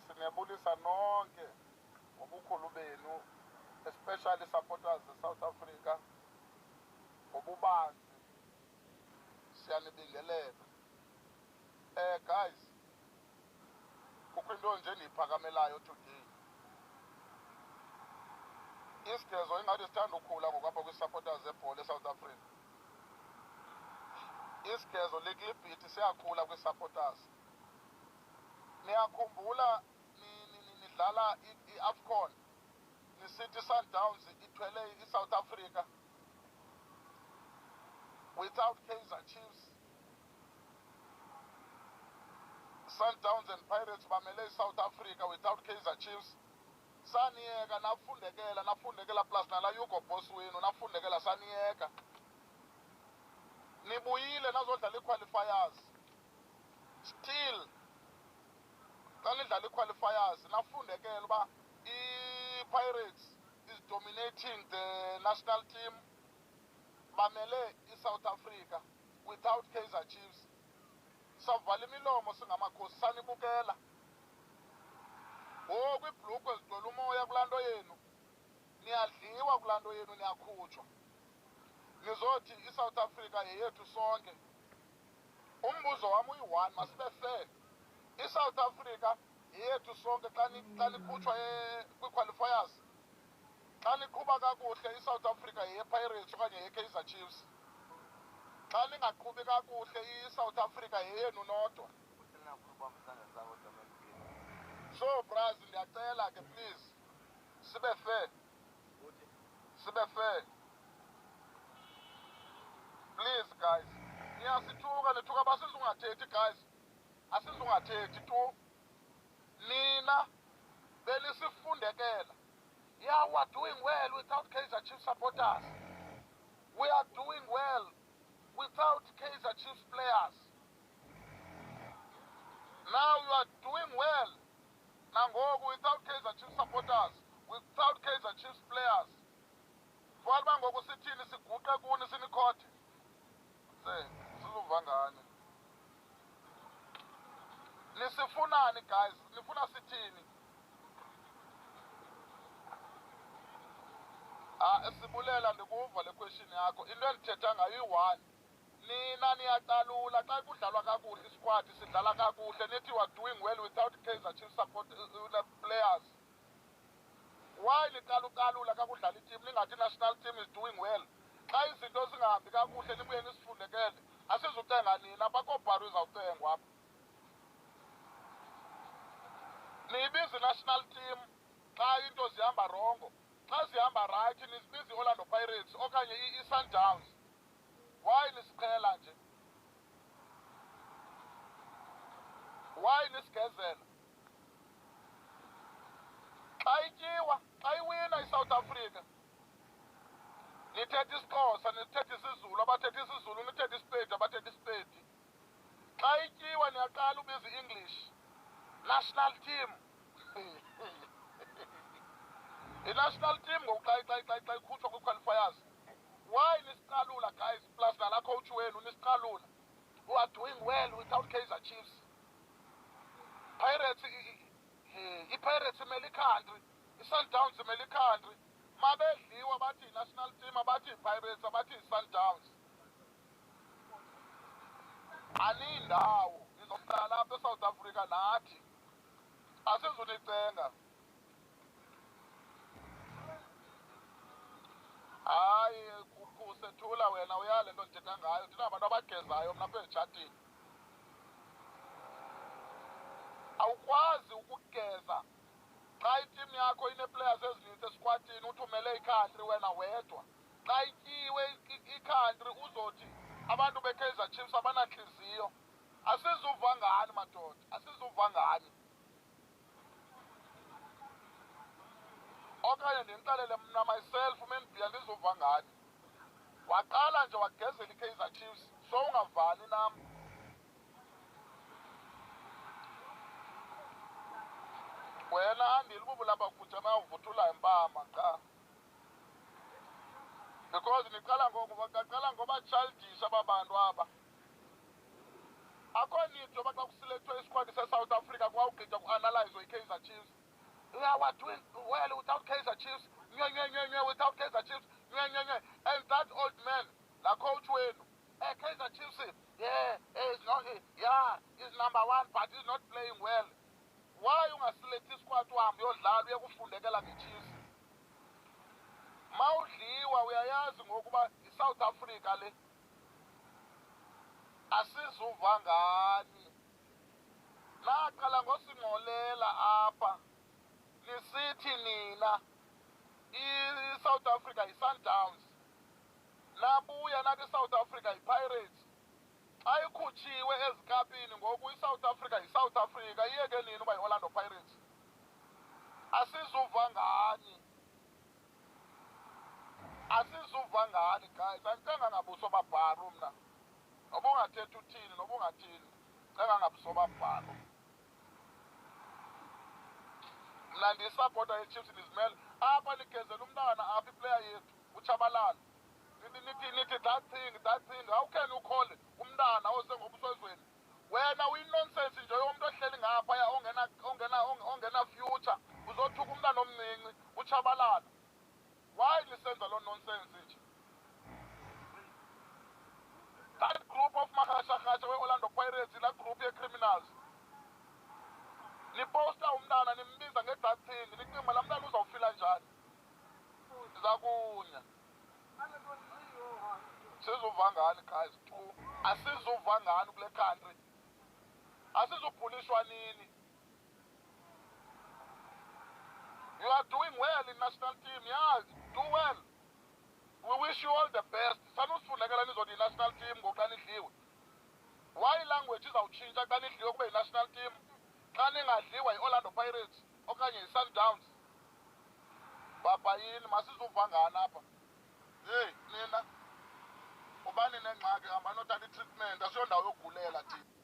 Siniyabulisa nonke ngobukhulu benu, especially supporters South Africa, ngobubanzi. Siyanibingelela. Guys, kukho into nje endiyiphakamelayo today. Isigezo ingathi sithanda ukhula ngokwapha kwi-supporters zebhola eSouth Africa. Isigezo liklibhithi siyakhula kwi-supporters. Niyakhumbula nidlala i-AFCON, nisithi Sundowns ithwele i-South Africa without Kaizer Chiefs. Sundowns and Pirates bamele i-South Africa without Kaizer Chiefs. Saniyeka nafundekela plus nala Hugo Boss wenu nafundekela saniyeka. Nibuyile nazodlala i-qualifiers. Still xa nidlala i-qualifiers nafundekela uba i-Pirates is dominating the national team. Bamele i-South Africa without Kaizer Chiefs. Savala imilomo singamakhosi sanibukela. Kwibhlukwe zigcwele umoya kulaa nto yenu. Niyadliwa kulaa nto yenu, niyakhutshwa. Nizothi i-South Africa yeyethu sonke. Umbuzo wami uyi-one, masibe fair. I-South Africa yeyethu sonke xa nikhutshwa kwi-qualifiers. Xa niqhuba kakuhle i-South Africa yeye-Pirates okanye yeye-Kaizer Chiefs. Xa ningaqhubi kakuhle i-South Africa yeyenu nodwa. So bras, ndiyacela ke please sibe fair. Sibe fair. Please guys. Niyasithuka nithuka basizungathethi guys. Asizungathethi tu. Nina benisifundekela. Yeah, we are doing well without Kaizer Chiefs supporters. We are doing well without Kaizer Chiefs players. Now you are doing well. Nangoku without Kaizer Chiefs supporters, without Kaizer Chiefs players. Vualba ngoku sithini siguqe kuni sinikhothe. Sizuva ngani. Nisifunani guys, nifuna sithini. Sibulela ndikuva le question yakho. Into endithetha ngayo i-one. Nina niyaqalula xa kudlalwa kakuhle isquad sidlala kakuhle nithi we are doing well without Kaizer Chiefs support players. Why niqalula kakudlala i-team ningathi national team is doing well? Xa izinto zingahambi kakuhle nibuye nisifundekele. Asizucenga nina bakobharu izawucengwa apha. Niyibiza national team xa into zihamba rongo. Xa zihamba right nisibiza i-Orlando Pirates okanye i-Sundowns. Why nisiqhela nje? Why nisigezela? Xa ityiwa, xa iwina i-South Africa, nithetha isiXhosa, nithetha isiZulu, abathetha isiZulu, nithetha iSpedi, abathetha iSpedi. Xa ityiwa niyaqala ubiza i-English. National team. I-national team ngoku xa ikhutshwa kwi-qualifiers. Why nisiqalula guys plus nala coach wenu nisiqalula? We are doing well without Kaizer Chiefs. Pirates i-Pirates imele i-country, i-Sundowns imele i-country. Mabedliwa bathi i-national team abathi i-Pirates abathi i-Sundowns. Anindawo nizohlala apha eSouth Africa nathi. Asizunicenga. Hayi sethula wena uyale nto ndithetha ngayo. Thina abantu abagezayo mna apha ezitshatini. Awukwazi ukugeza xa itimu yakho inee-players ezininzi esquadini uthi umele i-country wena wedwa. Xa ityiwe i-country uzothi abantu be-Kaizer Chiefs abanantliziyo. Asizuva ngani madoda, asizuva ngani. Okanye ndinixelele mna myself uMenbia ndizuva ngani. Waqala nje wagezela i-Kaizer Chiefs, so ungavani nam. Wena andilibubu lapha kutshana uvuthula impama qha. Because niqala ngoba childish aba bantu aba. akho need yoba xa kusilethwe isikwadi se-South Africa kwawugqitya ku-analyzwe i-Kaizer Chiefs. Yeah, we're doing well without Kaizer Chiefs. Without Kaizer Chiefs. And that old man, the coach wenu, Kaizer Chiefs, he's not, he's number one, but he's not playing well. Why ungasilethi squad uhambe uyodlala uyekufundekela ngeChiefs? Mawudliwa uyayazi ngokuba iSouth Africa le asizuva ngani. Naqala ngosingcolela apha nisithi nina i-South Africa yi-Sundowns, nabuya nathi i-South Africa yi-Pirates. Xa ikhutshiwe ezikapini ngoku i-South Africa yi-South Africa, iyeke nini uba yi-Orlando Pirates? Asizuva ngani, asizuva ngani guys. Andicanga ngabuso babharu mna, noba ungathethi uthini noba ungathini, canga ngabuso babharu. Mna ndiyisapota ye-Chiefs ndizimele apha nigezela umntana apha iplayer yethu uTshabalala. Nithi that thing, how can you call umntana osengobuswezweni? Wena uyi-nonsense nje yomuntu ohleli ngaphaya ongena future, uzothuka umntana omncinci uTshabalala. Why nisenza loo nonsense nje? That group of makhashakasha we-Orlando Pirates, that group ye-criminals, niposta umntana nimbiza nge-that thing, nicinga la mntana uzawufila njani? Ndiza kunya. Asizuva ngani guys tu, asizuva ngani kule country, asizubhulishwa nini. You are doing well in national team, yeah, do well. We wish you all the best. Sanusifundekela nizodi national team ngoku xa nidliwe. Why language izawutshintsha xa nidliwe kube yi-national team, xa ningadliwa yi-Orlando Pirates okanye yi-Sundowns? Baba yini, masizuva ngani apha? Hey, nina ubani nengxaki hamba nothatha i-treatment, asiyondawo yogulela thina.